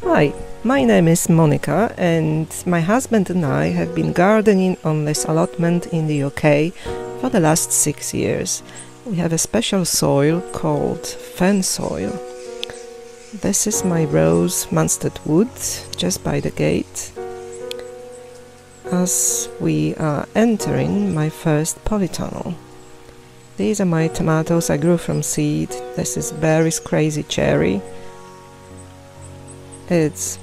Hi, my name is Monica and my husband and I have been gardening on this allotment in the UK for the last 6 years. We have a special soil called fen soil. This is my rose Munstead wood just by the gate as we are entering my first polytunnel. These are my tomatoes I grew from seed. This is Barry's Crazy Cherry. It's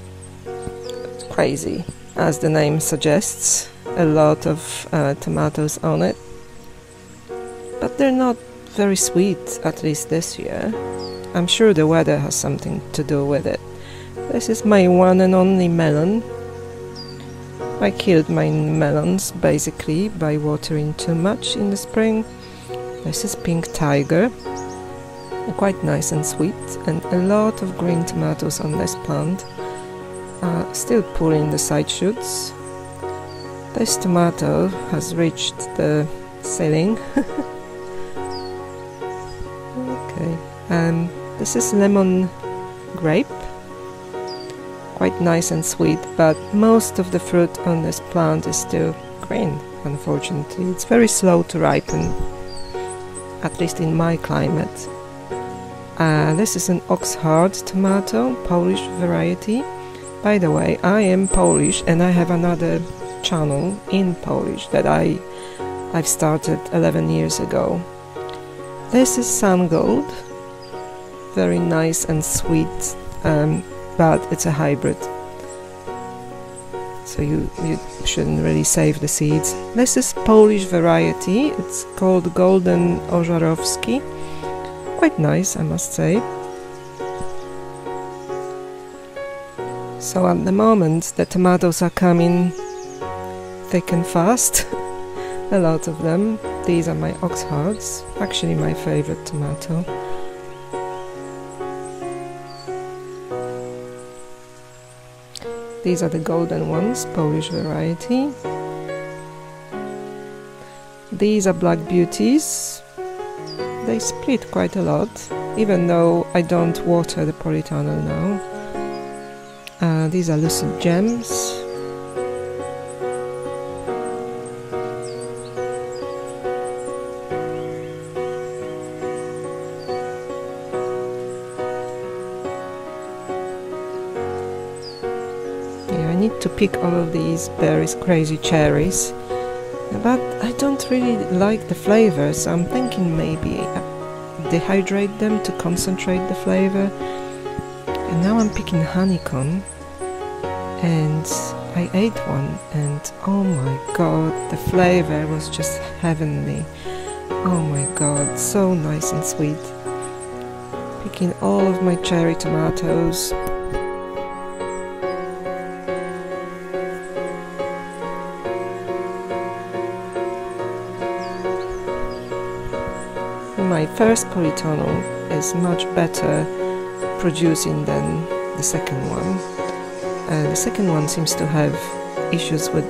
crazy, as the name suggests, a lot of tomatoes on it, but they're not very sweet, at least this year. I'm sure the weather has something to do with it. This is my one and only melon. I killed my melons basically by watering too much in the spring. This is Pink Tiger, quite nice and sweet, and a lot of green tomatoes on this plant. Still pulling the side shoots. This tomato has reached the ceiling. Okay, this is lemon grape, quite nice and sweet, but most of the fruit on this plant is still green, unfortunately. It's very slow to ripen, at least in my climate. This is an Oxheart tomato, Polish variety. By the way, I am Polish and I have another channel in Polish that I've started 11 years ago. This is Sungold, very nice and sweet, but it's a hybrid, so you shouldn't really save the seeds. This is Polish variety, it's called Golden Ożarowski. Quite nice, I must say. So at the moment the tomatoes are coming thick and fast, a lot of them. These are my Oxhearts, actually my favorite tomato. These are the golden ones, Polish variety. These are Black Beauties. They split quite a lot, even though I don't water the polytunnel now. These are Lucid Gems. Yeah, I need to pick all of these Barry's Crazy Cherries, but I don't really like the flavor, so I'm thinking maybe dehydrate them to concentrate the flavor. And now I'm picking honeycomb, and I ate one and oh my god, the flavor was just heavenly. Oh my god, so nice and sweet. Picking all of my cherry tomatoes. My first polytunnel is much better producing than the second one. The second one seems to have issues with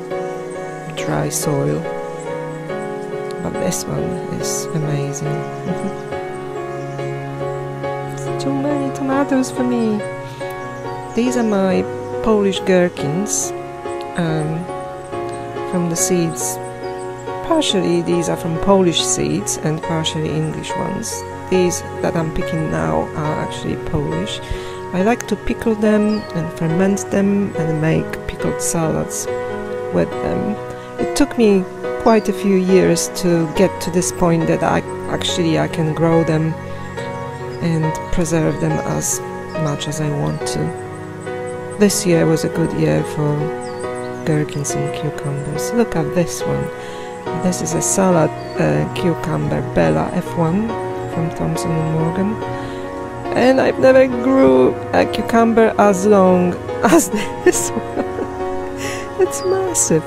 dry soil, but this one is amazing. It's too many tomatoes for me. These are my Polish gherkins from the seeds. Partially these are from Polish seeds and partially English ones. These that I'm picking now are actually Polish. I like to pickle them and ferment them and make pickled salads with them. It took me quite a few years to get to this point that I can grow them and preserve them as much as I want to. This year was a good year for gherkins and cucumbers. Look at this one. This is a salad cucumber Bella F1 from Thomson & Morgan. And I've never grew a cucumber as long as this one. It's massive.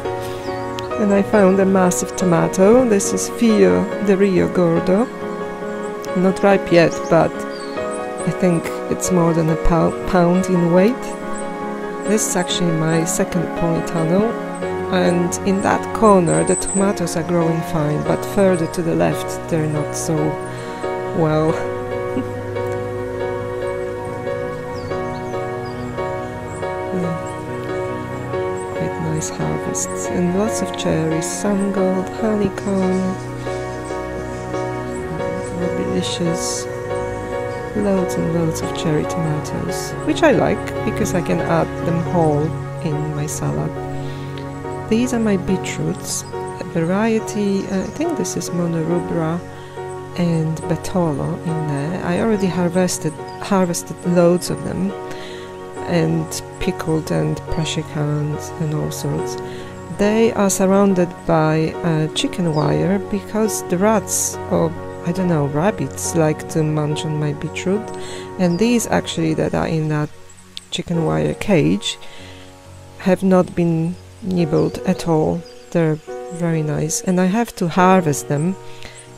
And I found a massive tomato. This is Fio de Rio Gordo. Not ripe yet, but I think it's more than a pound in weight. This is actually my second polytunnel. And in that corner the tomatoes are growing fine, but further to the left they're not so well. Quite nice harvests, and lots of cherries, sungold, honeycomb, delicious. Loads and loads of cherry tomatoes, which I like because I can add them whole in my salad. These are my beetroots, a variety, I think this is Monorubra and Betolo in there. I already harvested loads of them and pickled and pressure canned and all sorts. They are surrounded by chicken wire because the rats, or I don't know, rabbits like to munch on my beetroot, and these actually that are in that chicken wire cage have not been nibbled at all. They're very nice, and I have to harvest them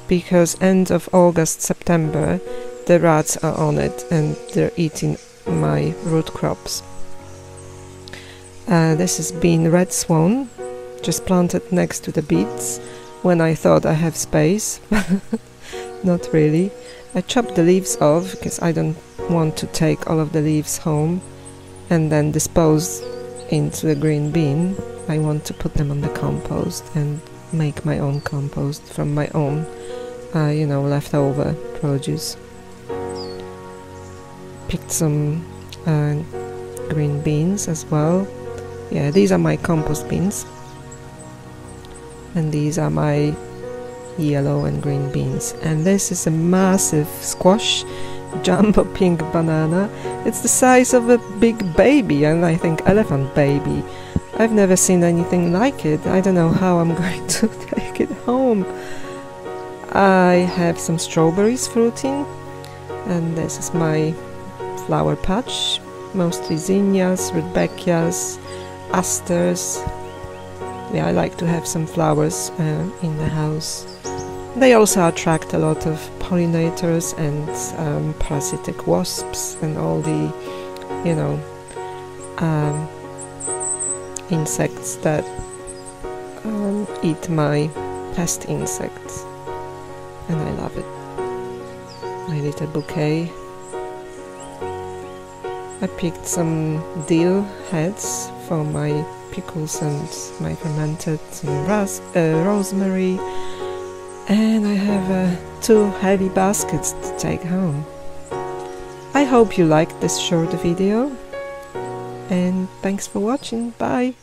because end of August, September the rats are on it and they're eating my root crops. This has been red swan, just planted next to the beets when I thought I have space. Not really. I chopped the leaves off because I don't want to take all of the leaves home and then dispose into the green bin. I want to put them on the compost and make my own compost from my own, leftover produce. Picked some green beans as well. Yeah, these are my compost beans. And these are my yellow and green beans, and this is a massive squash, jumbo pink banana. It's the size of a big baby, and I think elephant baby. I've never seen anything like it. I don't know how I'm going to take it home. I have some strawberries fruiting, and this is my flower patch, mostly zinnias, rudbeckias, asters. Yeah, I like to have some flowers in the house. They also attract a lot of pollinators and parasitic wasps and all the, insects that eat my pest insects. And I love it. My little bouquet. I picked some dill heads for my pickles and my fermented, some rosemary. And I have 2 heavy baskets to take home. I hope you liked this short video, and thanks for watching. Bye!